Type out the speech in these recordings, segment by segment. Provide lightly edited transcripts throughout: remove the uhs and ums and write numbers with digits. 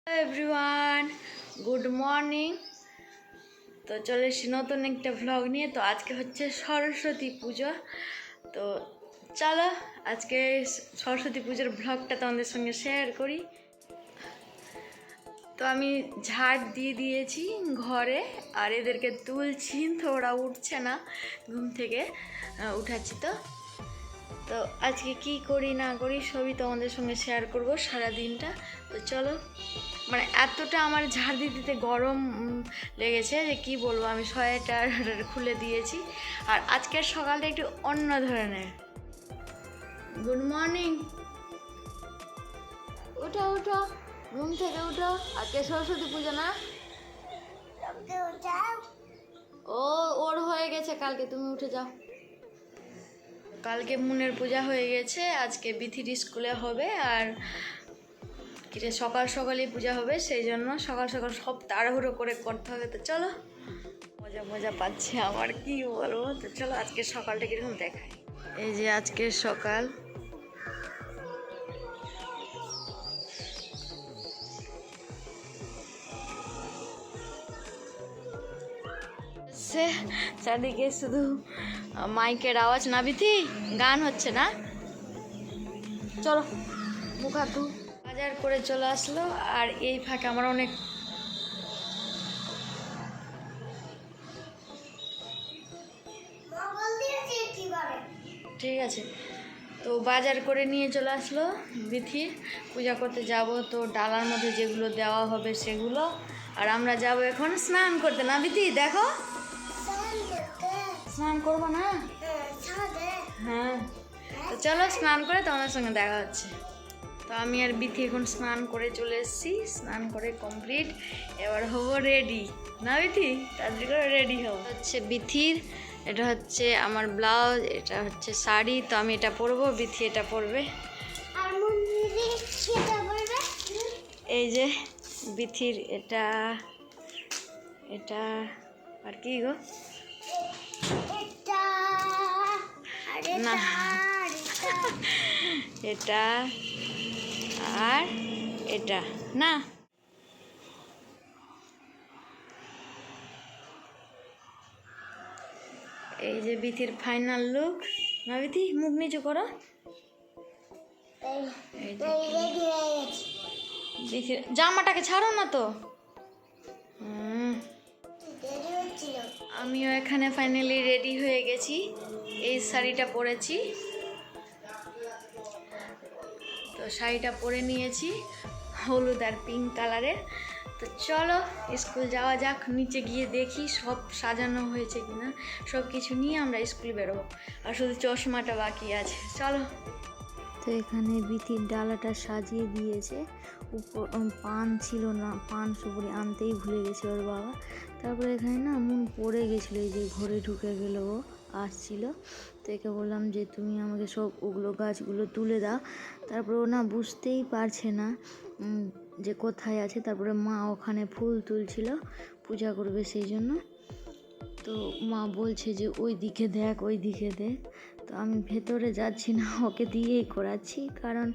Hello everyone, good morning. তো চলে এসেছি নতুন একটা ভ্লগ নিয়ে। তো আজকে হচ্ছে সরস্বতী পুজো। তো চলো আজকে সরস্বতী পুজোর ভ্লগটা তোমাদের সঙ্গে শেয়ার করি। তো আমি ঝাড় দিয়ে দিয়েছি ঘরে, আর এদেরকে তুলছি, তো ওরা উঠছে না ঘুম থেকে। উঠাচ্ছি। তো আজকে কি করি না করি সবই তোমাদের সঙ্গে শেয়ার করব সারা দিনটা। তো চলো, মানে এতটা আমার ঝাড় দিতে গরম লেগেছে যে কি বলবো। আমি সোয়েটার খুলে দিয়েছি। আর আজকের সকালটা একটু অন্য ধরনের। গুড মর্নিং, উঠো উঠো, ঘুম থেকে উঠো। আজকে সরস্বতী পুজো না? ওর হয়ে গেছে কালকে, তুমি উঠে যাও। কালকে মুনের পূজা হয়ে গেছে, আজকে বিথির স্কুলে হবে। আর কিরে সকাল সকালই পূজা হবে, সেই জন্য সকাল সকাল সব তাড়াহুড়ো করে করতে হবে। তো চলো, মজা মজা পাচ্ছে আমার, কি বলবো। তো চলো আজকে সকালটা কিরকম দেখাই। এই যে আজকের সকাল, চারদিকে শুধু মাইকের আওয়াজ। না বিথি, গান হচ্ছে না? চলো মুখ হাত ধু। বাজার করে চলে আসলো, আর এই ফাঁকে আমার অনেক ঠিক আছে। তো বাজার করে নিয়ে চলে আসলো বিথির, পূজা করতে যাব। তো ডালার মধ্যে যেগুলো দেওয়া হবে সেগুলো। আর আমরা যাব এখন স্নান করতে। না বিথি, দেখো, স্নান করবো না? হ্যাঁ, তো চলো স্নান করে তোমাদের সঙ্গে দেখা হচ্ছে। তো আমি আর বিথি এখন স্নান করে চলে এসেছি। স্নান করে কমপ্লিট, এবার হবো রেডি। না বিথি, তাড়াতাড়ি করে রেডি হবো। হচ্ছে বিথির, এটা হচ্ছে আমার ব্লাউজ, এটা হচ্ছে শাড়ি। তো আমি এটা পরবো, বিথি এটা পরবে। এই যে বিথির এটা, এটা আর কি গো না, এটা আর এটা না। এই যে বিথির ফাইনাল লুক। না বিথি, মুখ নিচু করো। বিথির জামাটাকে ছাড়ো না তো। আমিও এখানে ফাইনালি রেডি হয়ে গেছি। এই শাড়িটা পরেছি, তো শাড়িটা পরে নিয়েছি হলুদ আর পিঙ্ক কালারের। তো চলো স্কুল যাওয়া যাক। নিচে গিয়ে দেখি সব সাজানো হয়েছে কিনা। সব কিছু নিয়ে আমরা স্কুল বেরোবো, আর শুধু চশমাটা বাকি আছে। চলো। তো এখানে বিথির ডালাটা সাজিয়ে দিয়েছে। উপর পান ছিল না, পান সুপুরি আনতেই ভুলে গেছে ওর বাবা। তারপরে এখানে না মন পড়ে গেছিলো, এই যে ঘরে ঢুকে গেল, ও আসছিল। তো একে বললাম যে তুমি আমাকে সব ওগুলো গাছগুলো তুলে দাও। তারপরে ও না বুঝতেই পারছে না যে কোথায় আছে। তারপরে মা ওখানে ফুল তুলছিল, পূজা করবে সেই জন্য। তো মা বলছে যে ওই দিকে দেখ, ওই দিকে দেখ। তো আমি ভেতরে যাচ্ছি না, ওকে দিয়েই করাচ্ছি। কারণ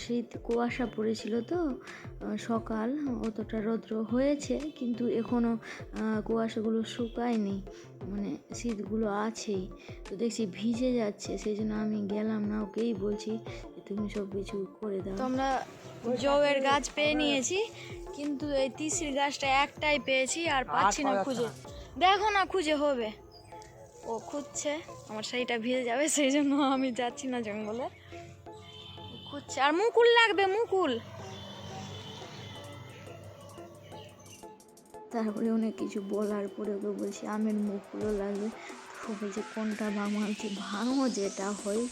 শীত কুয়াশা পড়েছিল, তো সকাল অতটা রৌদ্র হয়েছে, কিন্তু এখনও কুয়াশাগুলো শুকায়নি, মানে শীতগুলো আছেই। তো দেখছি ভিজে যাচ্ছে, সেই জন্য আমি গেলাম না, ওকেই বলছি যে তুমি সব কিছু করে দাও। তো আমরা জবের গাছ পেয়ে নিয়েছি, কিন্তু এই তিসির গাছটা একটাই পেয়েছি, আর পাচ্ছি না খুঁজে। দেখো না, খুঁজে হবে। ও খুঁজছে, আমার শাড়িটা ভিজে যাবে, সেই জন্য আমি যাচ্ছি না জঙ্গলে। খুঁজছে, আর মুকুল লাগবে, মুকুল। তারপরে অনেক কিছু বলার পরে ওকে বলছি আমের মুকুলও লাগবে। ও বলছে কোনটা ভাঙো? আমি ভাঙো, যেটা হয়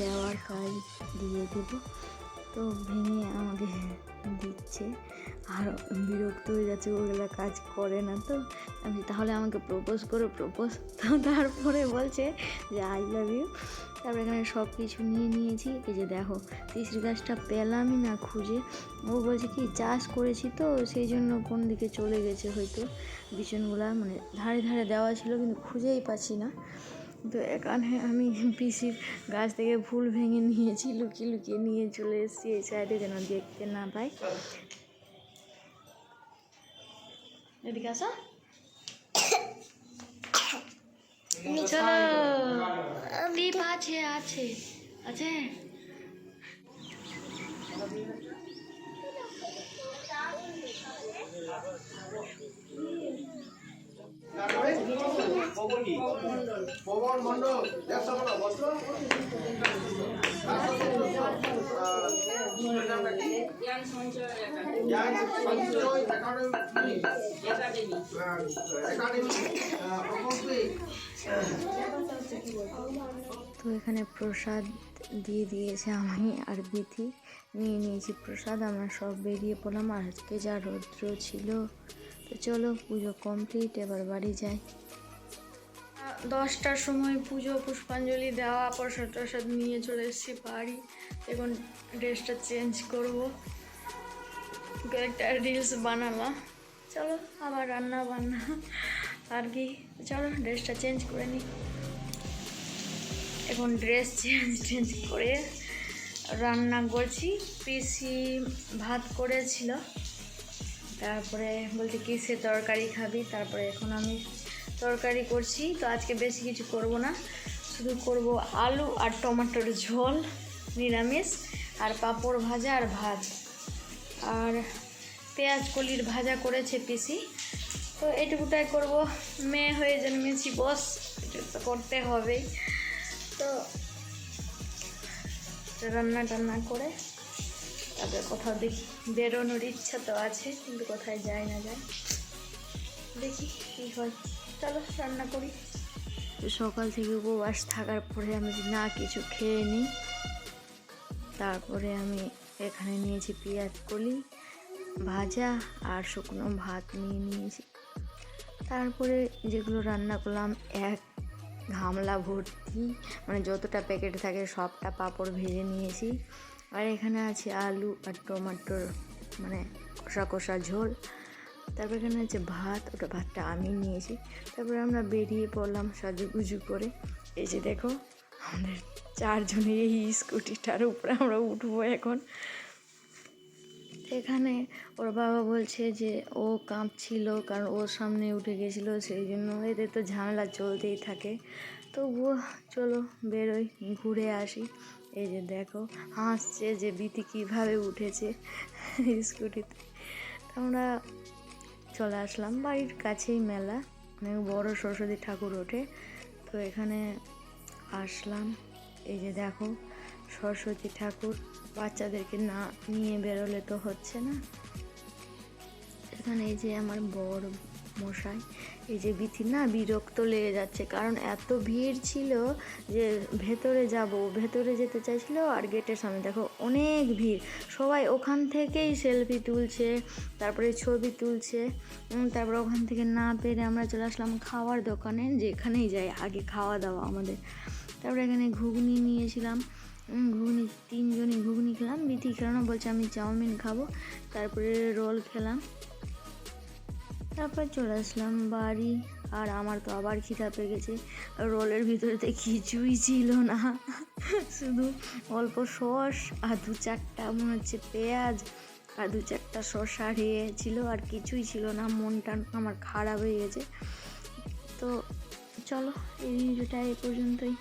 দেওয়ার কাজ দিয়ে দেবো। তো ভেঙে আমাকে দিচ্ছে, আর বিরক্ত হয়ে যাচ্ছে, ওগুলো কাজ করে না। তো আমি তাহলে আমাকে প্রপোজ করো, প্রপোজ। তো তারপরে বলছে যে আই লাভ ইউ। তারপরে এখানে সব কিছু নিয়ে নিয়েছি। এই যে দেখো, তিসির গাছটা পেলামই না খুঁজে। ও বলছে কি চাষ করেছি, তো সেই জন্য কোন দিকে চলে গেছে হয়তো বিচনগুলা, মানে ধারে ধারে দেওয়া ছিল, কিন্তু খুঁজেই পাচ্ছি না। তো এখানে আমি পিসির গাছ থেকে ফুল ভেঙে নিয়েছি, লুকিয়ে লুকিয়ে নিয়ে চলে এসেছি এই সাইডে, যেন দেখতে না পাই। এদিকে আসো, চলো। দীপ আছে আছে আছে। পবন মন্ডল তো এখানে প্রসাদ দিয়ে দিয়েছে, আমি আর বিথি নিয়ে নিয়েছি প্রসাদ। আমরা সব বেরিয়ে পড়লাম, আর আজকে যা রৌদ্র ছিল। তো চলো, পুজো কমপ্লিট, এবার বাড়ি যাই। 10টার সময় পুজো পুষ্পাঞ্জলি দেওয়া, প্রসাদ টসাদ নিয়ে চলে এসেছি বাড়ি। এখন ড্রেসটা চেঞ্জ করবো, একটা রিলস বানালাম। চলো আবার রান্না বান্না আর কি। চলো ড্রেসটা চেঞ্জ করে নিই। এখন ড্রেস চেঞ্জ করে রান্না করছি। পিসি ভাত করেছিল, তারপরে বলতে কিসে তরকারি খাবি, তারপরে এখন আমি তরকারি করছি। তো আজকে বেশি কিছু করব না, শুধু করব আলু আর টমেটোর ঝোল নিরামিষ, আর পাঁপড় ভাজা আর ভাত, আর পেঁয়াজ কলির ভাজা করেছে পিসি। তো এটুকুটাই করব, মেয়ে হয়ে জন্মেছি বস, এটা তো করতে হবেই। তো রান্না টান্না করে তারপরে কোথাও দেখি বেরোনোর ইচ্ছা তো আছে, কিন্তু কোথায় যায় না যায়, দেখি কী হয়। চলো রান্না করি। সকাল থেকে উপবাস থাকার পরে আমি না কিছু খেয়ে নিই। তারপরে আমি এখানে নিয়েছি পেঁয়াজ কলি ভাজা আর শুকনো ভাত নিয়ে নিয়েছি। তারপরে যেগুলো রান্না করলাম, এক গামলা ভর্তি, মানে যতটা প্যাকেট থাকে সবটা পাঁপড় ভেজে নিয়েছি। আর এখানে আছে আলু আর টমেটোর মানে কষা কষা ঝোল। তারপর এখানে আছে ভাত, ওটা ভাতটা আমি নিয়েছি। তারপরে আমরা বেরিয়ে পড়লাম সাজুগুজু করে। এই যে দেখো, আমাদের 4 জনের এই স্কুটিটার উপরে আমরা উঠবো এখন। এখানে ওর বাবা বলছে যে ও কাঁপছিল, কারণ ওর সামনে উঠে গেছিলো, সেই জন্য এদের তো ঝামেলা চলতেই থাকে। তবুও চলো বেরোই, ঘুরে আসি। এই যে দেখো, হাসছে যে বিতি কীভাবে উঠেছে স্কুটিতে। আমরা চলে আসলাম, বাড়ির কাছেই মেলা, অনেক বড় সরস্বতী ঠাকুর ওঠে। তো এখানে আসলাম, এই যে দেখো সরস্বতী ঠাকুর, বাচ্চাদেরকে না নিয়ে বেরোলে তো হচ্ছে না। এখানে এই যে আমার বড় মশাই, এই যে বিথি না বিরক্ত লেগে যাচ্ছে, কারণ এত ভিড় ছিল যে ভেতরে যেতে চাইছিল, আর গেটের সামনে দেখো অনেক ভিড়, সবাই ওখান থেকেই সেলফি তুলছে, তারপরে ছবি তুলছে। তারপরে ওখান থেকে না পেরে আমরা চলে আসলাম খাওয়ার দোকানে, যেখানেই যাই আগে খাওয়া দাওয়া আমাদের। তারপরে এখানে ঘুগনি নিয়েছিলাম, ঘুগনি 3 জনই ঘুগনি খেলাম। বিথি খেলানো বলছে আমি চাউমিন খাবো। তারপরে রোল খেলাম, তারপর চলে আসলাম বাড়ি। আর আমার তো আবার খিদা পেয়ে গেছে। রোলের ভিতরেতে কিছুই ছিল না, শুধু অল্প সস আর 2-4টা মনে হচ্ছে পেঁয়াজ আর 2-4টা শসা ছিল, আর কিছুই ছিল না। মনটা আমার খারাপ হয়ে গেছে। তো চলো এই ভিডিওটা এই পর্যন্তই।